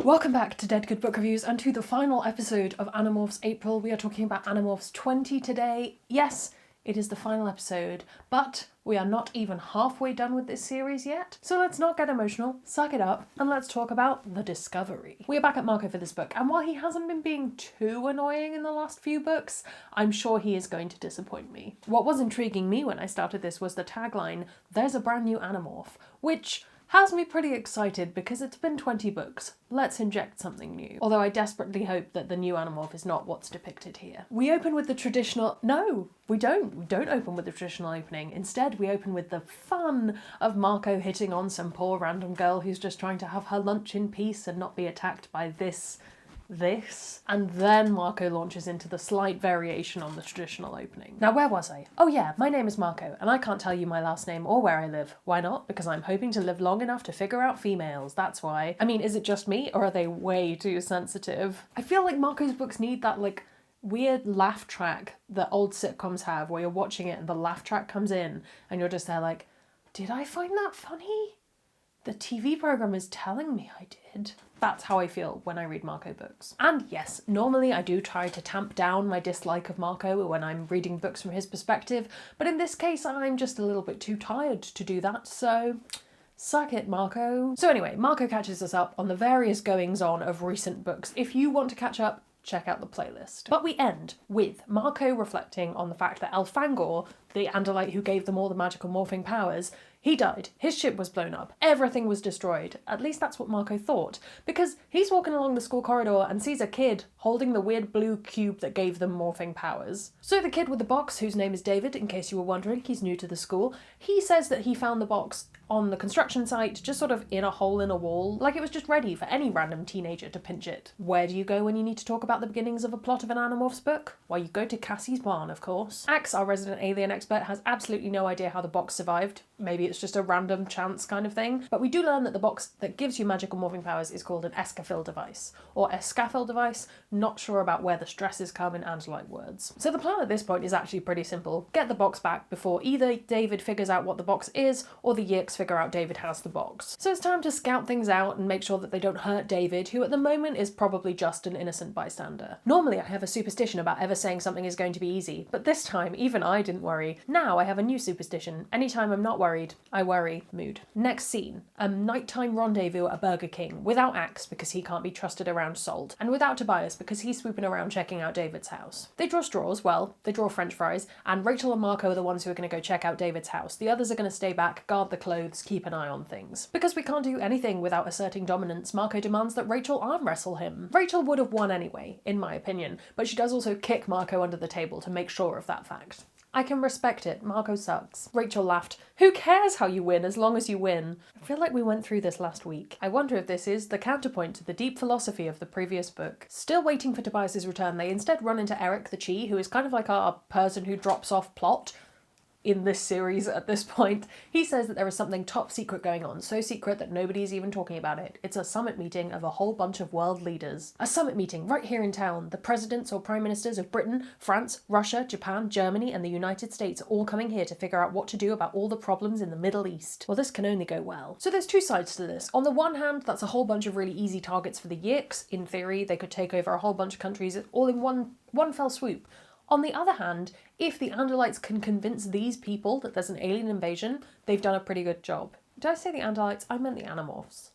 Welcome back to Dead Good Book Reviews and to the final episode of Animorphs April. We are talking about Animorphs 20 today. Yes, it is the final episode, but we are not even halfway done with this series yet. So let's not get emotional, suck it up, and let's talk about the discovery. We are back at Marco for this book, and while he hasn't been being too annoying in the last few books, I'm sure he is going to disappoint me. What was intriguing me when I started this was the tagline, "There's a brand new Animorph," which has me pretty excited because it's been 20 books. Let's inject something new. Although I desperately hope that the new Animorph is not what's depicted here. We open with the traditional... No, we don't. We don't open with the traditional opening. Instead, we open with the fun of Marco hitting on some poor random girl who's just trying to have her lunch in peace and not be attacked by this, and then Marco launches into the slight variation on the traditional opening. Now, where was I? Oh yeah, my name is Marco, and I can't tell you my last name or where I live. Why not? Because I'm hoping to live long enough to figure out females, that's why. I mean, is it just me, or are they way too sensitive? I feel like Marco's books need that, like, weird laugh track that old sitcoms have, where you're watching it and the laugh track comes in, and you're just there like, did I find that funny? The TV program is telling me I did. That's how I feel when I read Marco books. And yes, normally I do try to tamp down my dislike of Marco when I'm reading books from his perspective, but in this case I'm just a little bit too tired to do that, so suck it, Marco. So anyway, Marco catches us up on the various goings-on of recent books. If you want to catch up, check out the playlist. But we end with Marco reflecting on the fact that Elfangor, the Andalite who gave them all the magical morphing powers, he died. His ship was blown up. Everything was destroyed. At least that's what Marco thought. Because he's walking along the school corridor and sees a kid holding the weird blue cube that gave them morphing powers. So the kid with the box, whose name is David, in case you were wondering, he's new to the school, he says that he found the box on the construction site, just sort of in a hole in a wall, like it was just ready for any random teenager to pinch it. Where do you go when you need to talk about the beginnings of a plot of an Animorphs book? Well, you go to Cassie's barn, of course. Axe, our resident alien expert, has absolutely no idea how the box survived. Maybe it's just a random chance kind of thing. But we do learn that the box that gives you magical morphing powers is called an escafil device, or escafil device, not sure about where the stresses come in Andalite words. So the plan at this point is actually pretty simple. Get the box back before either David figures out what the box is, or the Yeerks figure out David has the box. So it's time to scout things out and make sure that they don't hurt David, who at the moment is probably just an innocent bystander. Normally I have a superstition about ever saying something is going to be easy, but this time even I didn't worry. Now I have a new superstition. Anytime I'm not worried, I worry. Mood. Next scene. A nighttime rendezvous at Burger King, without Axe because he can't be trusted around Salt, and without Tobias because he's swooping around checking out David's house. They draw straws, well, they draw French fries, and Rachel and Marco are the ones who are going to go check out David's house. The others are going to stay back, guard the clothes, keep an eye on things. Because we can't do anything without asserting dominance, Marco demands that Rachel arm wrestle him. Rachel would have won anyway, in my opinion, but she does also kick Marco under the table to make sure of that fact. I can respect it. Marco sucks. Rachel laughed. Who cares how you win as long as you win? I feel like we went through this last week. I wonder if this is the counterpoint to the deep philosophy of the previous book. Still waiting for Tobias's return, they instead run into Eric the Chi, who is kind of like our person who drops off plot in this series at this point. He says that there is something top secret going on, so secret that nobody's even talking about it. It's a summit meeting of a whole bunch of world leaders. A summit meeting right here in town. The presidents or prime ministers of Britain, France, Russia, Japan, Germany, and the United States are all coming here to figure out what to do about all the problems in the Middle East. Well, this can only go well. So there's two sides to this. On the one hand, that's a whole bunch of really easy targets for the Yeerks. In theory, they could take over a whole bunch of countries all in one fell swoop. On the other hand, if the Andalites can convince these people that there's an alien invasion, they've done a pretty good job. Did I say the Andalites? I meant the Animorphs.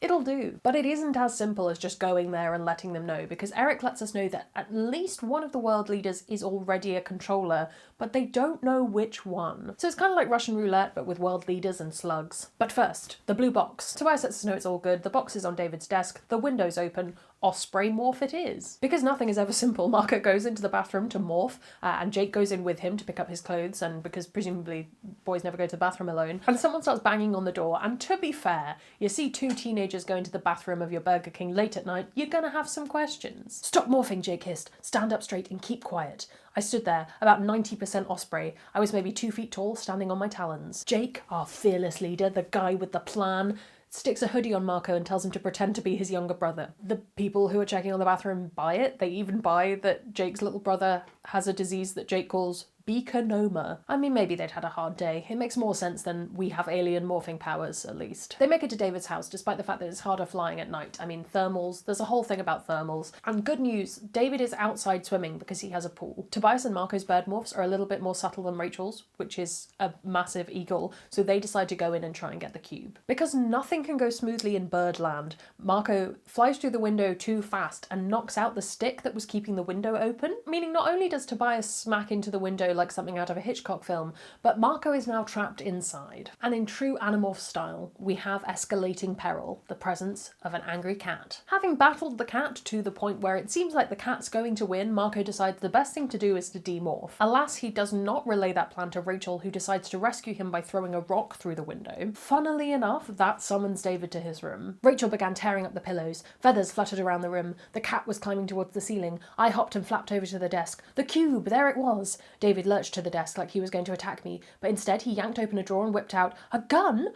It'll do. But it isn't as simple as just going there and letting them know, because Eric lets us know that at least one of the world leaders is already a controller, but they don't know which one. So it's kind of like Russian roulette, but with world leaders and slugs. But first, the blue box. Tobias lets us know it's all good. The box is on David's desk. The window's open. Osprey morph it is. Because nothing is ever simple, Marco goes into the bathroom to morph, and Jake goes in with him to pick up his clothes, and because presumably boys never go to the bathroom alone, and someone starts banging on the door, and to be fair, you see two teenagers go into the bathroom of your Burger King late at night, you're gonna have some questions. Stop morphing, Jake hissed. Stand up straight and keep quiet. I stood there, about 90% Osprey. I was maybe 2 feet tall, standing on my talons. Jake, our fearless leader, the guy with the plan, sticks a hoodie on Marco and tells him to pretend to be his younger brother. The people who are checking on the bathroom buy it. They even buy that Jake's little brother has a disease that Jake calls Beaconoma. I mean, maybe they'd had a hard day. It makes more sense than we have alien morphing powers, at least. They make it to David's house, despite the fact that it's harder flying at night. I mean, thermals, there's a whole thing about thermals. And good news, David is outside swimming because he has a pool. Tobias and Marco's bird morphs are a little bit more subtle than Rachel's, which is a massive eagle, so they decide to go in and try and get the cube. Because nothing can go smoothly in Birdland, Marco flies through the window too fast and knocks out the stick that was keeping the window open, meaning not only does Tobias smack into the window like something out of a Hitchcock film, but Marco is now trapped inside. And in true Animorph style, we have escalating peril, the presence of an angry cat. Having battled the cat to the point where it seems like the cat's going to win, Marco decides the best thing to do is to demorph. Alas, he does not relay that plan to Rachel, who decides to rescue him by throwing a rock through the window. Funnily enough, that summons David to his room. Rachel began tearing up the pillows, feathers fluttered around the room, the cat was climbing towards the ceiling, I hopped and flapped over to the desk. The cube, there it was! David lurched to the desk like he was going to attack me, but instead he yanked open a drawer and whipped out a gun?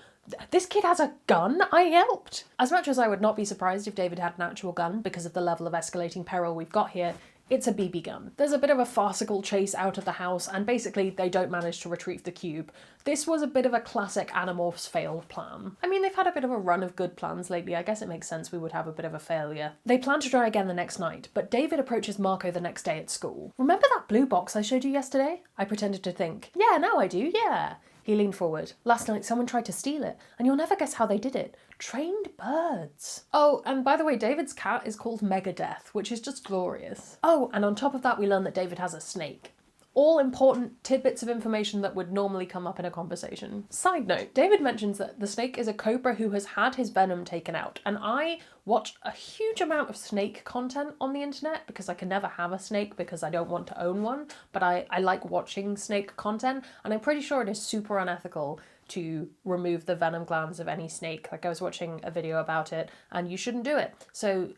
This kid has a gun? I yelped! As much as I would not be surprised if David had an actual gun because of the level of escalating peril we've got here, it's a BB gun. There's a bit of a farcical chase out of the house, and basically they don't manage to retrieve the cube. This was a bit of a classic Animorphs failed plan. I mean, they've had a bit of a run of good plans lately. I guess it makes sense we would have a bit of a failure. They plan to try again the next night, but David approaches Marco the next day at school. Remember that blue box I showed you yesterday? I pretended to think. Yeah, now I do, yeah. He leaned forward. Last night someone tried to steal it, and you'll never guess how they did it. Trained birds. Oh, and by the way, David's cat is called Megadeth, which is just glorious. Oh, and on top of that, we learn that David has a snake. All important tidbits of information that would normally come up in a conversation. Side note, David mentions that the snake is a cobra who has had his venom taken out, and I watch a huge amount of snake content on the internet because I can never have a snake because I don't want to own one, but I like watching snake content, and I'm pretty sure it is super unethical to remove the venom glands of any snake. Like, I was watching a video about it, and you shouldn't do it. So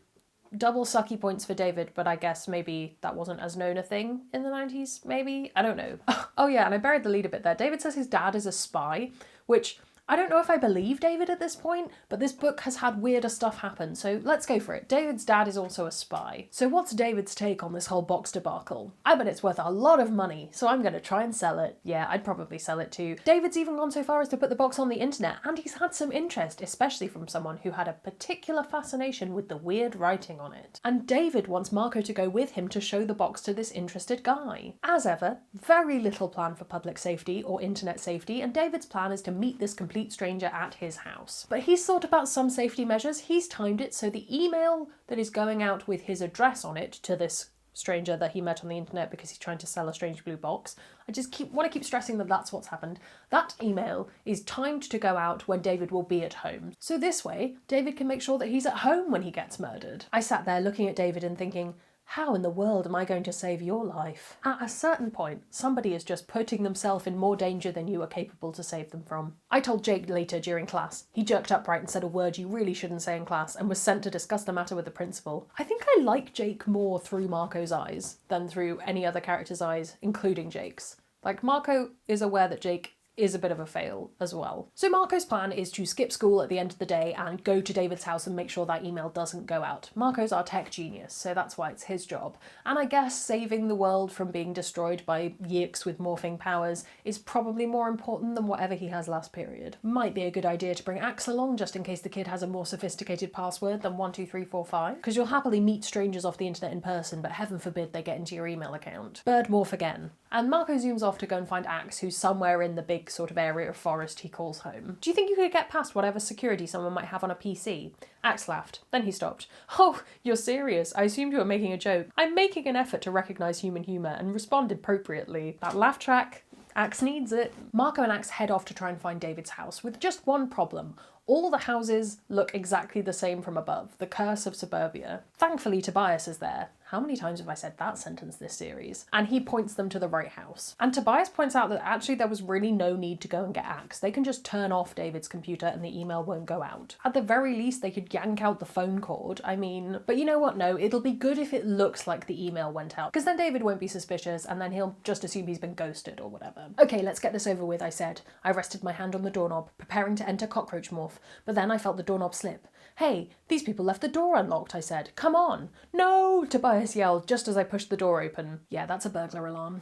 double sucky points for David, but I guess maybe that wasn't as known a thing in the 90s, maybe? I don't know. Oh yeah, and I buried the lead a bit there. David says his dad is a spy, which I don't know if I believe David at this point, but this book has had weirder stuff happen, so let's go for it. David's dad is also a spy. So what's David's take on this whole box debacle? I bet it's worth a lot of money, so I'm going to try and sell it. Yeah, I'd probably sell it too. David's even gone so far as to put the box on the internet, and he's had some interest, especially from someone who had a particular fascination with the weird writing on it. And David wants Marco to go with him to show the box to this interested guy. As ever, very little plan for public safety or internet safety, and David's plan is to meet this complete stranger at his house. But he's thought about some safety measures. He's timed it so the email that is going out with his address on it to this stranger that he met on the internet because he's trying to sell a strange blue box. I just want to keep stressing that that's what's happened. That email is timed to go out when David will be at home. So this way, David can make sure that he's at home when he gets murdered. I sat there looking at David and thinking, how in the world am I going to save your life? At a certain point, somebody is just putting themselves in more danger than you are capable to save them from. I told Jake later during class. He jerked upright and said a word you really shouldn't say in class and was sent to discuss the matter with the principal. I think I like Jake more through Marco's eyes than through any other character's eyes, including Jake's. Like, Marco is aware that Jake is a bit of a fail as well. So Marco's plan is to skip school at the end of the day and go to David's house and make sure that email doesn't go out. Marco's our tech genius, so that's why it's his job. And I guess saving the world from being destroyed by yeeks with morphing powers is probably more important than whatever he has last period. Might be a good idea to bring Axe along just in case the kid has a more sophisticated password than 12345, because you'll happily meet strangers off the internet in person, but heaven forbid they get into your email account. Bird morph again. And Marco zooms off to go and find Axe, who's somewhere in the big sort of area of forest he calls home. Do you think you could get past whatever security someone might have on a PC? Axe laughed. Then he stopped. Oh, you're serious? I assumed you were making a joke. I'm making an effort to recognise human humour and respond appropriately. That laugh track, Axe needs it. Marco and Axe head off to try and find David's house, with just one problem. All the houses look exactly the same from above. The curse of suburbia. Thankfully, Tobias is there. How many times have I said that sentence this series? And he points them to the right house. And Tobias points out that actually there was really no need to go and get Axe. They can just turn off David's computer and the email won't go out. At the very least, they could yank out the phone cord. I mean, but you know what? No, it'll be good if it looks like the email went out, because then David won't be suspicious and then he'll just assume he's been ghosted or whatever. Okay, let's get this over with, I said. I rested my hand on the doorknob, preparing to enter cockroach morph, but then I felt the doorknob slip. Hey, these people left the door unlocked, I said. Come on. No, Tobias yelled just as I pushed the door open. Yeah, that's a burglar alarm.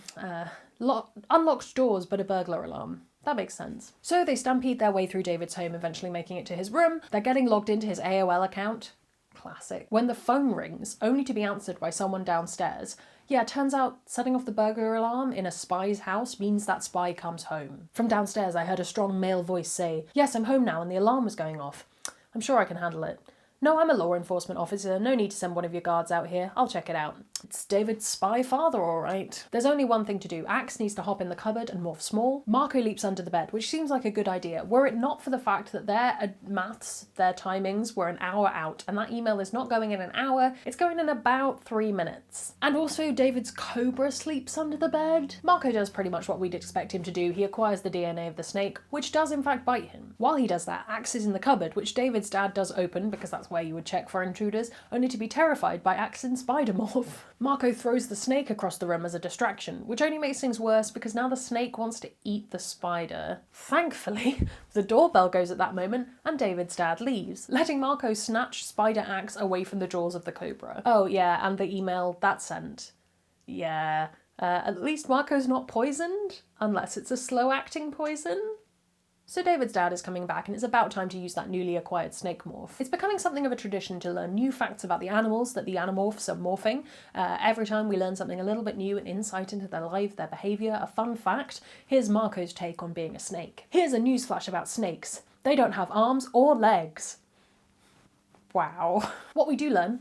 Unlocked doors, but a burglar alarm. That makes sense. So they stampede their way through David's home, eventually making it to his room. They're getting logged into his AOL account. Classic. When the phone rings, only to be answered by someone downstairs. Yeah, turns out setting off the burglar alarm in a spy's house means that spy comes home. From downstairs, I heard a strong male voice say, "Yes, I'm home now and the alarm was going off. I'm sure I can handle it." "No, I'm a law enforcement officer. No need to send one of your guards out here. I'll check it out." It's David's spy father, all right. There's only one thing to do. Axe needs to hop in the cupboard and morph small. Marco leaps under the bed, which seems like a good idea, were it not for the fact that their maths, their timings, were an hour out, and that email is not going in an hour, it's going in about 3 minutes. And also, David's cobra sleeps under the bed. Marco does pretty much what we'd expect him to do. He acquires the DNA of the snake, which does in fact bite him. While he does that, Axe is in the cupboard, which David's dad does open, because that's where you would check for intruders, only to be terrified by Axe and Spider Morph. Marco throws the snake across the room as a distraction, which only makes things worse because now the snake wants to eat the spider. Thankfully, the doorbell goes at that moment and David's dad leaves, letting Marco snatch Spider Axe away from the jaws of the cobra. Oh yeah, and the email that sent. Yeah, at least Marco's not poisoned, unless it's a slow-acting poison. So David's dad is coming back and it's about time to use that newly acquired snake morph. It's becoming something of a tradition to learn new facts about the animals that the Animorphs are morphing. Every time we learn something a little bit new, an insight into their life, their behaviour, a fun fact. Here's Marco's take on being a snake. Here's a newsflash about snakes. They don't have arms or legs. Wow. What we do learn,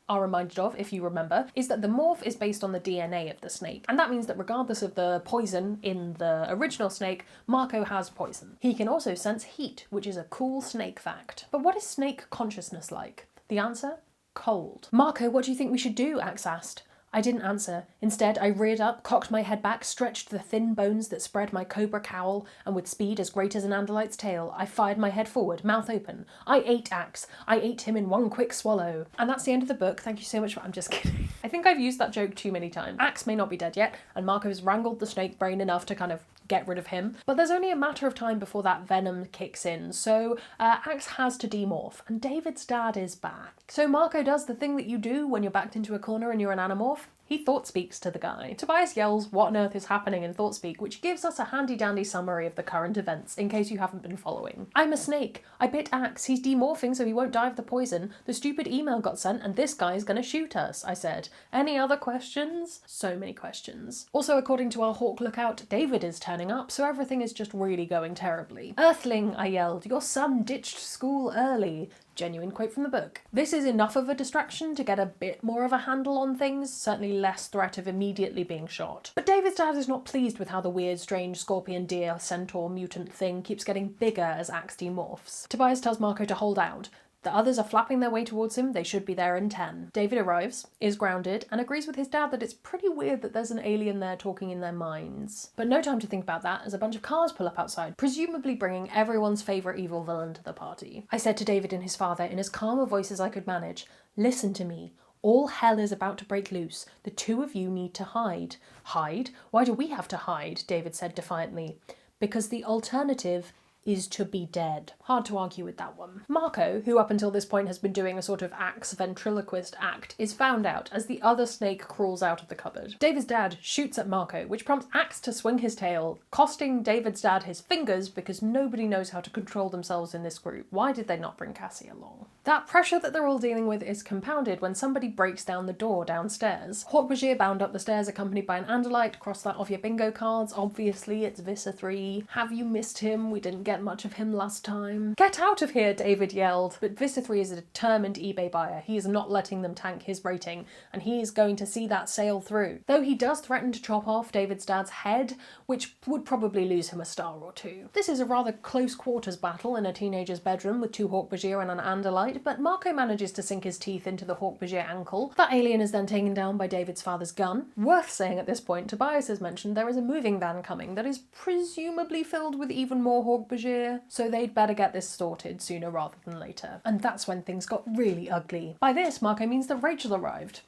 are reminded of, if you remember, is that the morph is based on the DNA of the snake. And that means that regardless of the poison in the original snake, Marco has poison. He can also sense heat, which is a cool snake fact. But what is snake consciousness like? The answer? Cold. "Marco, what do you think we should do?" Axe asked. I didn't answer. Instead, I reared up, cocked my head back, stretched the thin bones that spread my cobra cowl, and with speed as great as an Andalite's tail, I fired my head forward, mouth open. I ate Axe. I ate him in one quick swallow. And that's the end of the book. Thank you so much for... I'm just kidding. I think I've used that joke too many times. Axe may not be dead yet, and Marco's wrangled the snake brain enough to kind of get rid of him, but there's only a matter of time before that venom kicks in, so Axe has to demorph, and David's dad is back. So Marco does the thing that you do when you're backed into a corner and you're an Animorph. He thought speaks to the guy. Tobias yells, "What on earth is happening?" in thought speak, which gives us a handy-dandy summary of the current events, in case you haven't been following. "I'm a snake. I bit Axe. He's demorphing so he won't die of the poison. The stupid email got sent and this guy's gonna shoot us," I said. Any other questions? So many questions. Also, according to our Hawk lookout, David is turning up, so everything is just really going terribly. "Earthling," I yelled, "your son ditched school early." Genuine quote from the book. This is enough of a distraction to get a bit more of a handle on things, certainly less threat of immediately being shot. But David's dad is not pleased with how the weird, strange scorpion deer centaur mutant thing keeps getting bigger as Axe demorphs. Tobias tells Marco to hold out. The others are flapping their way towards him. They should be there in 10. David arrives, is grounded, and agrees with his dad that it's pretty weird that there's an alien there talking in their minds. But no time to think about that as a bunch of cars pull up outside, presumably bringing everyone's favourite evil villain to the party. I said to David and his father in as calm a voice as I could manage, "Listen to me. All hell is about to break loose. The two of you need to hide." "Hide? Why do we have to hide?" David said defiantly. "Because the alternative is to be dead." Hard to argue with that one. Marco, who up until this point has been doing a sort of Axe ventriloquist act, is found out as the other snake crawls out of the cupboard. David's dad shoots at Marco, which prompts Axe to swing his tail, costing David's dad his fingers because nobody knows how to control themselves in this group. Why did they not bring Cassie along? That pressure that they're all dealing with is compounded when somebody breaks down the door downstairs. Hawk-Bajir bound up the stairs accompanied by an Andalite. Cross that off your bingo cards. Obviously, it's Visser 3. Have you missed him? We didn't get much of him last time. "Get out of here," David yelled. But Visser 3 is a determined eBay buyer. He is not letting them tank his rating, and he is going to see that sale through. Though he does threaten to chop off David's dad's head, which would probably lose him a star or two. This is a rather close quarters battle in a teenager's bedroom with two Hawk-Bajir and an Andalite, but Marco manages to sink his teeth into the Hawk-Bajir ankle. That alien is then taken down by David's father's gun. Worth saying at this point, Tobias has mentioned there is a moving van coming that is presumably filled with even more Hawk-Bajir, so they'd better get this sorted sooner rather than later. And that's when things got really ugly. By this, Marco means that Rachel arrived.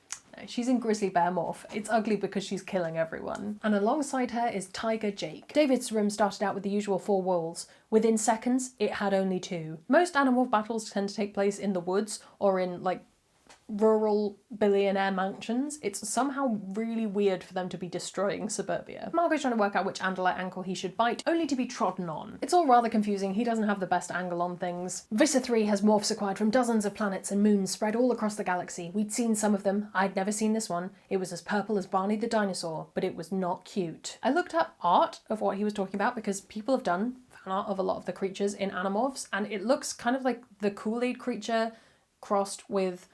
She's in grizzly bear morph. It's ugly because she's killing everyone. And alongside her is Tiger Jake. David's room started out with the usual 4 walls. Within seconds, it had only 2. Most Animorph battles tend to take place in the woods or in, like, rural billionaire mansions, it's somehow really weird for them to be destroying suburbia. Marco's trying to work out which Andalite ankle he should bite, only to be trodden on. It's all rather confusing, he doesn't have the best angle on things. Visser 3 has morphs acquired from dozens of planets and moons spread all across the galaxy. We'd seen some of them, I'd never seen this one. It was as purple as Barney the dinosaur, but it was not cute. I looked up art of what he was talking about because people have done fan art of a lot of the creatures in Animorphs, and it looks kind of like the Kool-Aid creature crossed with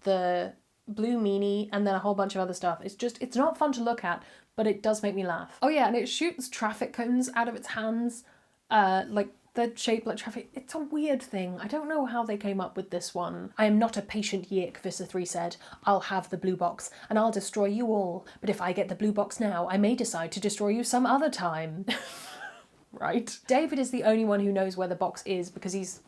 the blue meanie and then a whole bunch of other stuff. It's not fun to look at, but it does make me laugh. Oh yeah, and it shoots traffic cones out of its hands, like they're shaped like traffic. It's a weird thing. I don't know how they came up with this one. I am not a patient yik, Visser 3 said. I'll have the blue box, and I'll destroy you all. But if I get the blue box now, I may decide to destroy you some other time. Right? David is the only one who knows where the box is because he's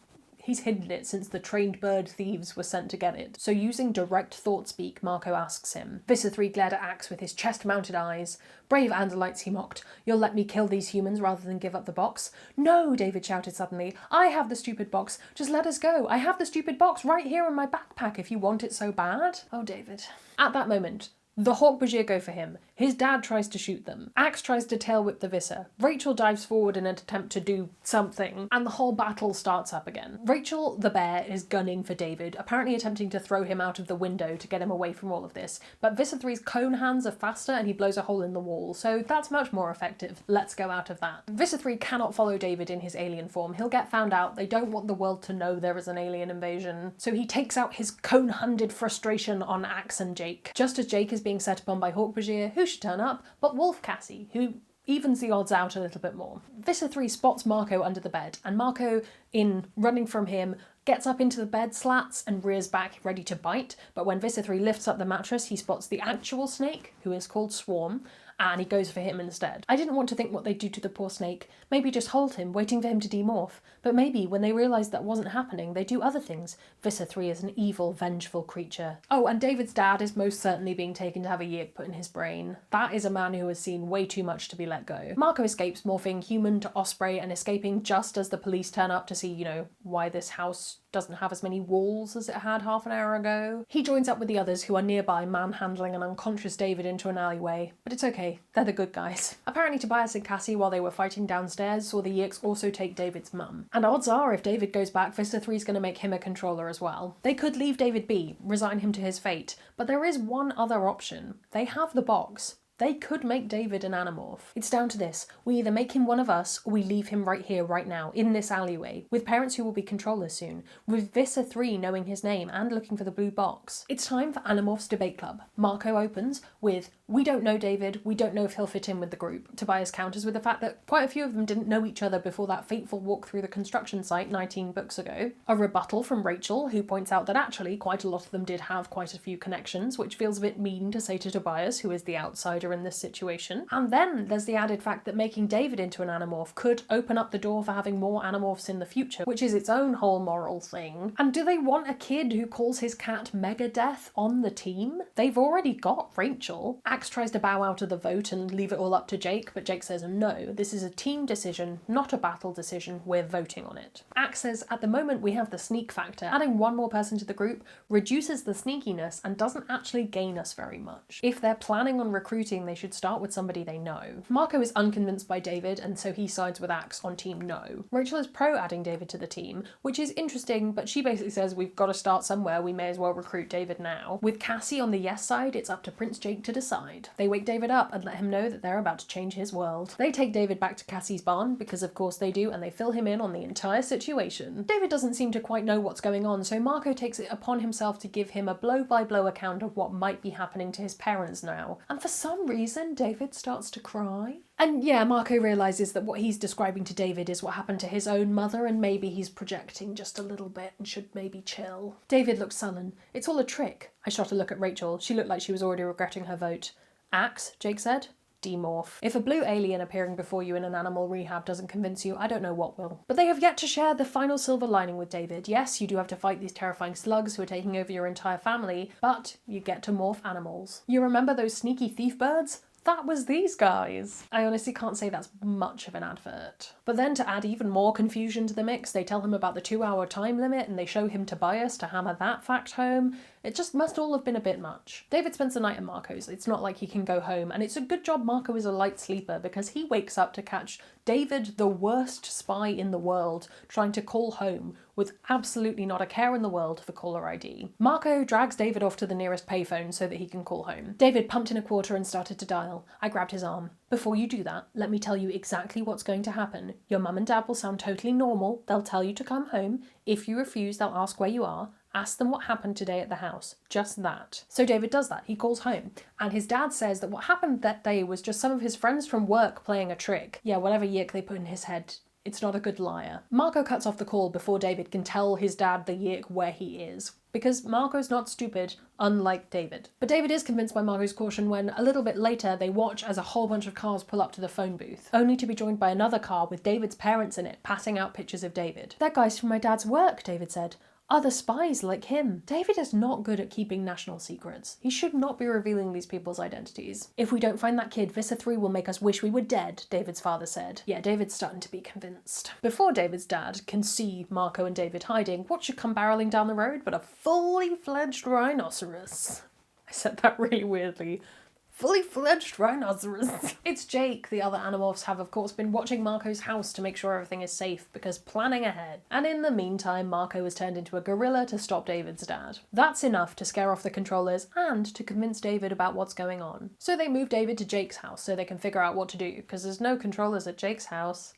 hidden it since the trained bird thieves were sent to get it. So using direct thought speak, Marco asks him. Visser 3 glared at Axe with his chest-mounted eyes. Brave Andalites, he mocked. You'll let me kill these humans rather than give up the box? No, David shouted suddenly. I have the stupid box. Just let us go. I have the stupid box right here in my backpack if you want it so bad. Oh, David. At that moment, the Hawk-Bajir go for him. His dad tries to shoot them. Axe tries to tail whip the Visser. Rachel dives forward in an attempt to do something, and the whole battle starts up again. Rachel, the bear, is gunning for David, apparently attempting to throw him out of the window to get him away from all of this. But Visser 3's cone hands are faster and he blows a hole in the wall, so that's much more effective. Let's go out of that. Visser 3 cannot follow David in his alien form. He'll get found out. They don't want the world to know there is an alien invasion. So he takes out his cone-handed frustration on Axe and Jake. Just as Jake is being set upon by Hawk-Bajir, who should turn up but Wolf Cassie, who evens the odds out a little bit more. Visser 3 spots Marco under the bed, and Marco, in running from him, gets up into the bed slats and rears back ready to bite, but when Visser 3 lifts up the mattress, he spots the actual snake, who is called Swarm, and he goes for him instead. I didn't want to think what they'd do to the poor snake. Maybe just hold him, waiting for him to demorph. But maybe, when they realised that wasn't happening, they do other things. Visser 3 is an evil, vengeful creature. Oh, and David's dad is most certainly being taken to have a yik put in his brain. That is a man who has seen way too much to be let go. Marco escapes, morphing human to osprey and escaping just as the police turn up to see, why this house doesn't have as many walls as it had half an hour ago. He joins up with the others who are nearby, manhandling an unconscious David into an alleyway. But it's okay, they're the good guys. Apparently Tobias and Cassie, while they were fighting downstairs, saw the Yiks also take David's mum. And odds are, if David goes back, Visser 3's going to make him a controller as well. They could leave David be, resign him to his fate, but there is one other option. They have the box. They could make David an Animorph. It's down to this. We either make him one of us, or we leave him right here, right now, in this alleyway, with parents who will be controllers soon, with Visser 3 knowing his name and looking for the blue box. It's time for Animorphs Debate Club. Marco opens with, we don't know David, we don't know if he'll fit in with the group. Tobias counters with the fact that quite a few of them didn't know each other before that fateful walk through the construction site 19 books ago. A rebuttal from Rachel, who points out that actually quite a lot of them did have quite a few connections, which feels a bit mean to say to Tobias, who is the outsider in this situation. And then there's the added fact that making David into an Animorph could open up the door for having more Animorphs in the future, which is its own whole moral thing. And do they want a kid who calls his cat Megadeth on the team? They've already got Rachel. Axe tries to bow out of the vote and leave it all up to Jake, but Jake says no, this is a team decision, not a battle decision, we're voting on it. Axe says at the moment we have the sneak factor. Adding one more person to the group reduces the sneakiness and doesn't actually gain us very much. If they're planning on recruiting, they should start with somebody they know. Marco is unconvinced by David, and so he sides with Axe on team no. Rachel is pro adding David to the team, which is interesting, but she basically says we've got to start somewhere, we may as well recruit David now. With Cassie on the yes side, it's up to Prince Jake to decide. They wake David up and let him know that they're about to change his world. They take David back to Cassie's barn, because of course they do, and they fill him in on the entire situation. David doesn't seem to quite know what's going on, so Marco takes it upon himself to give him a blow-by-blow account of what might be happening to his parents now. And for some reason, David starts to cry. And yeah, Marco realises that what he's describing to David is what happened to his own mother, and maybe he's projecting just a little bit and should maybe chill. David looks sullen. It's all a trick. I shot a look at Rachel. She looked like she was already regretting her vote. Axe, Jake said. Demorph. If a blue alien appearing before you in an animal rehab doesn't convince you, I don't know what will. But they have yet to share the final silver lining with David. Yes, you do have to fight these terrifying slugs who are taking over your entire family, but you get to morph animals. You remember those sneaky thief birds? That was these guys. I honestly can't say that's much of an advert. But then to add even more confusion to the mix, they tell him about the 2-hour time limit and they show him Tobias to hammer that fact home. It just must all have been a bit much. David spends the night at Marco's. It's not like he can go home, and it's a good job Marco is a light sleeper because he wakes up to catch David, the worst spy in the world, trying to call home with absolutely not a care in the world for caller ID. Marco drags David off to the nearest payphone so that he can call home. David pumped in a quarter and started to dial. I grabbed his arm. Before you do that, let me tell you exactly what's going to happen. Your mum and dad will sound totally normal. They'll tell you to come home. If you refuse, they'll ask where you are. Ask them what happened today at the house. Just that. So David does that. He calls home. And his dad says that what happened that day was just some of his friends from work playing a trick. Yeah, whatever yik they put in his head. It's not a good liar. Marco cuts off the call before David can tell his dad, the yik, where he is. Because Marco's not stupid, unlike David. But David is convinced by Marco's caution when, a little bit later, they watch as a whole bunch of cars pull up to the phone booth, only to be joined by another car with David's parents in it, passing out pictures of David. "They're guys from my dad's work," David said. "Other spies like him." David is not good at keeping national secrets. He should not be revealing these people's identities. "If we don't find that kid, Vista 3 will make us wish we were dead," David's father said. Yeah, David's starting to be convinced. Before David's dad can see Marco and David hiding, what should come barreling down the road but a fully fledged rhinoceros? I said that really weirdly. Fully fledged rhinoceros. It's Jake. The other Animorphs have, of course, been watching Marco's house to make sure everything is safe, because planning ahead. And in the meantime, Marco has turned into a gorilla to stop David's dad. That's enough to scare off the controllers and to convince David about what's going on. So they move David to Jake's house so they can figure out what to do, because there's no controllers at Jake's house.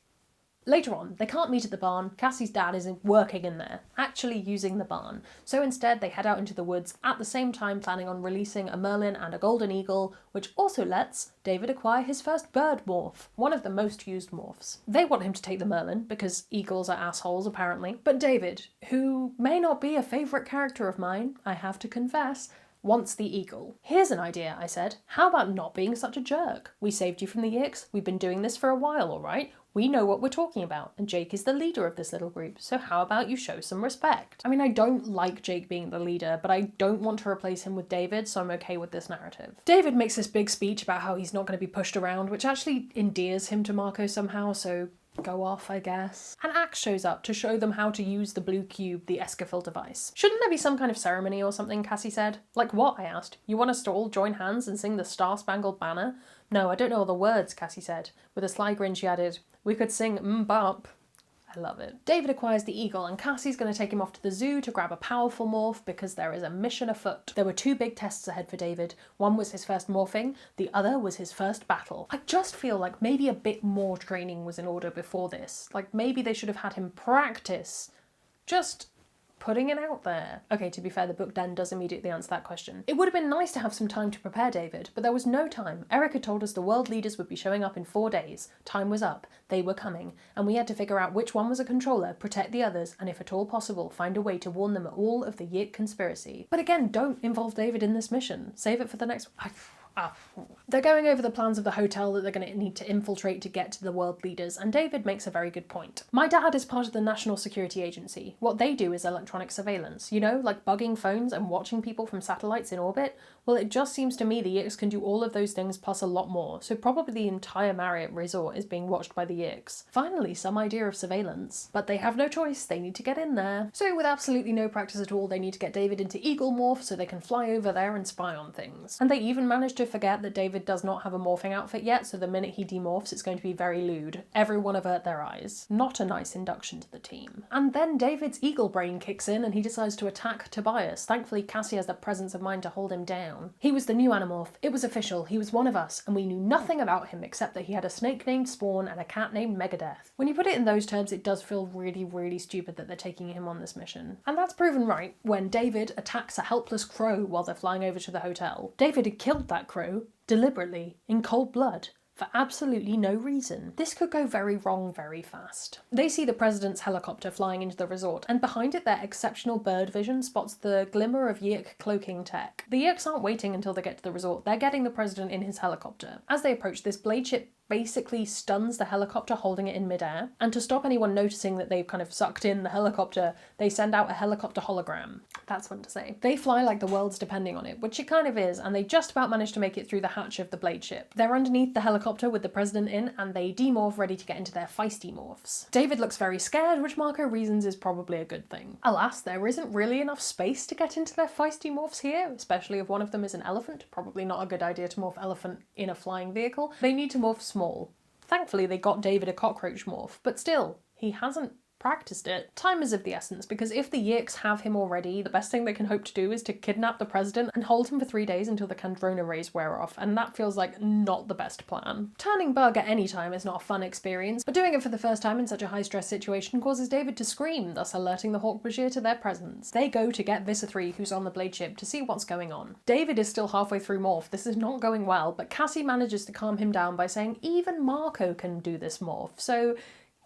Later on, they can't meet at the barn. Cassie's dad isn't working in there, actually using the barn. So instead, they head out into the woods, at the same time planning on releasing a merlin and a golden eagle, which also lets David acquire his first bird morph, one of the most used morphs. They want him to take the merlin, because eagles are assholes, apparently. But David, who may not be a favourite character of mine, I have to confess, wants the eagle. "Here's an idea," I said. "How about not being such a jerk? We saved you from the yiks. We've been doing this for a while, all right? We know what we're talking about, and Jake is the leader of this little group, so how about you show some respect?" I mean, I don't like Jake being the leader, but I don't want to replace him with David, so I'm okay with this narrative. David makes this big speech about how he's not going to be pushed around, which actually endears him to Marco somehow, so go off, I guess. An axe shows up to show them how to use the blue cube, the Escafil device. "Shouldn't there be some kind of ceremony or something?" Cassie said. "Like what?" I asked. "You want us to all join hands and sing the Star-Spangled Banner?" "No, I don't know all the words," Cassie said. With a sly grin she added, "We could sing Mbop." I love it. David acquires the eagle and Cassie's going to take him off to the zoo to grab a powerful morph because there is a mission afoot. There were 2 big tests ahead for David. One was his first morphing, the other was his first battle. I just feel like maybe a bit more training was in order before this. Like maybe they should have had him practice just putting it out there. Okay, to be fair, the book then does immediately answer that question. It would have been nice to have some time to prepare David, but there was no time. Eric had told us the world leaders would be showing up in 4 days. Time was up. They were coming. And we had to figure out which one was a controller, protect the others, and if at all possible, find a way to warn them all of the Yik conspiracy. But again, don't involve David in this mission. Save it for the next... They're going over the plans of the hotel that they're going to need to infiltrate to get to the world leaders, and David makes a very good point. My dad is part of the National Security Agency. What they do is electronic surveillance, you know, like bugging phones and watching people from satellites in orbit. Well, it just seems to me the Yiks can do all of those things plus a lot more, so probably the entire Marriott resort is being watched by the Yiks. Finally, some idea of surveillance. But they have no choice, they need to get in there. So with absolutely no practice at all, they need to get David into Eagle Morph so they can fly over there and spy on things. And they even managed to forget that David does not have a morphing outfit yet, so the minute he demorphs it's going to be very lewd. Everyone avert their eyes. Not a nice induction to the team. And then David's eagle brain kicks in and he decides to attack Tobias. Thankfully Cassie has the presence of mind to hold him down. He was the new Animorph. It was official. He was one of us, and we knew nothing about him except that he had a snake named Spawn and a cat named Megadeth. When you put it in those terms, it does feel really, really stupid that they're taking him on this mission. And that's proven right when David attacks a helpless crow while they're flying over to the hotel. David had killed that crow, deliberately, in cold blood, for absolutely no reason. This could go very wrong very fast. They see the president's helicopter flying into the resort, and behind it their exceptional bird vision spots the glimmer of Yik cloaking tech. The Yiks aren't waiting until they get to the resort, they're getting the president in his helicopter. As they approach, this blade ship basically stuns the helicopter holding it in midair. And to stop anyone noticing that they've kind of sucked in the helicopter, they send out a helicopter hologram. That's fun to say. They fly like the world's depending on it, which it kind of is, and they just about manage to make it through the hatch of the blade ship. They're underneath the helicopter with the president in, and they demorph ready to get into their feisty morphs. David looks very scared, which Marco reasons is probably a good thing. Alas, there isn't really enough space to get into their feisty morphs here, especially if one of them is an elephant. Probably not a good idea to morph elephant in a flying vehicle. They need to morph small. Thankfully, they got David a cockroach morph, but still, he hasn't practiced it. Time is of the essence, because if the Yix have him already, the best thing they can hope to do is to kidnap the president and hold him for 3 days until the Kandrona rays wear off, and that feels like not the best plan. Turning bug at any time is not a fun experience, but doing it for the first time in such a high-stress situation causes David to scream, thus alerting the Hawk-Bajir to their presence. They go to get Visser 3, who's on the blade ship, to see what's going on. David is still halfway through morph. This is not going well, but Cassie manages to calm him down by saying even Marco can do this morph, so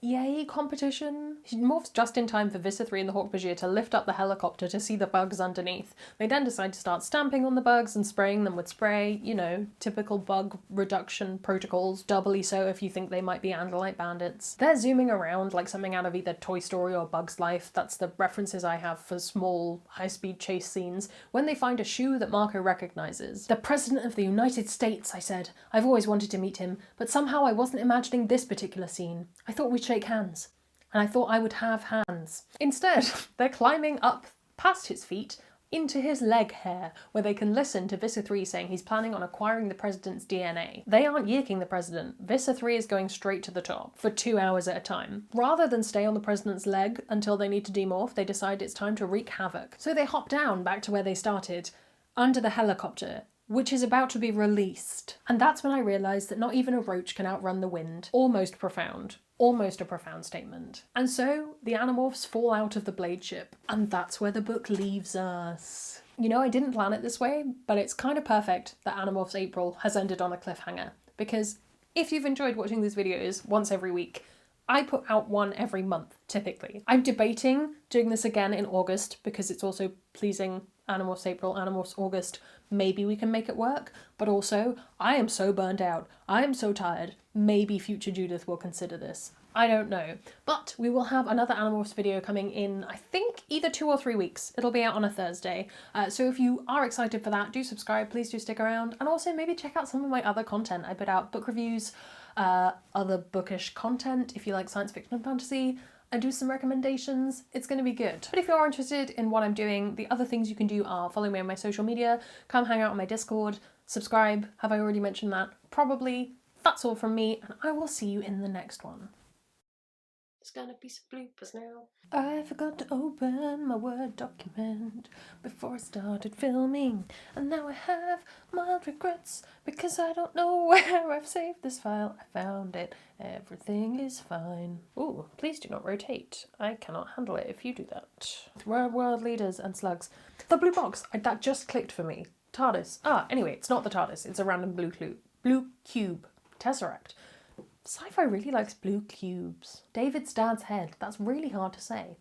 yay, competition. He morphs just in time for Visser 3 and the Hawk-Bajir to lift up the helicopter to see the bugs underneath. They then decide to start stamping on the bugs and spraying them with spray, you know, typical bug reduction protocols, doubly so if you think they might be Andalite bandits. They're zooming around like something out of either Toy Story or Bug's Life, that's the references I have for small, high-speed chase scenes, when they find a shoe that Marco recognises. "The President of the United States," I said. "I've always wanted to meet him, but somehow I wasn't imagining this particular scene. I thought we'd shake hands, and I thought I would have hands." Instead, they're climbing up past his feet into his leg hair, where they can listen to Visser 3 saying he's planning on acquiring the president's DNA. They aren't yeeking the president. Visser 3 is going straight to the top, for 2 hours at a time. Rather than stay on the president's leg until they need to demorph, they decide it's time to wreak havoc. So they hop down back to where they started, under the helicopter, which is about to be released. And that's when I realised that not even a roach can outrun the wind. Almost profound. Almost a profound statement. And so the Animorphs fall out of the blade ship, and that's where the book leaves us. You know, I didn't plan it this way, but it's kind of perfect that Animorphs April has ended on a cliffhanger, because if you've enjoyed watching these videos once every week, I put out one every month, typically. I'm debating doing this again in August, because it's also pleasing Animorphs April, Animorphs August. Maybe we can make it work, but also, I am so burned out. I am so tired. Maybe future Judith will consider this. I don't know. But we will have another Animorphs video coming in, I think, either 2 or 3 weeks. It'll be out on a Thursday. So if you are excited for that, do subscribe, please do stick around, and also maybe check out some of my other content. I put out book reviews, other bookish content if you like science fiction and fantasy. I do some recommendations. It's going to be good. But if you're interested in what I'm doing, the other things you can do are follow me on my social media, come hang out on my Discord, subscribe. Have I already mentioned that? Probably. That's all from me, and I will see you in the next one. It's gonna be some bloopers now. I forgot to open my Word document before I started filming, and now I have mild regrets because I don't know where I've saved this file. I found it. Everything is fine. Ooh, please do not rotate. I cannot handle it if you do that. We're world leaders and slugs. The blue box, that just clicked for me. TARDIS. Anyway, it's not the TARDIS. It's a random blue cube. Tesseract. Sci-fi really likes blue cubes. David's dad's head. That's really hard to say.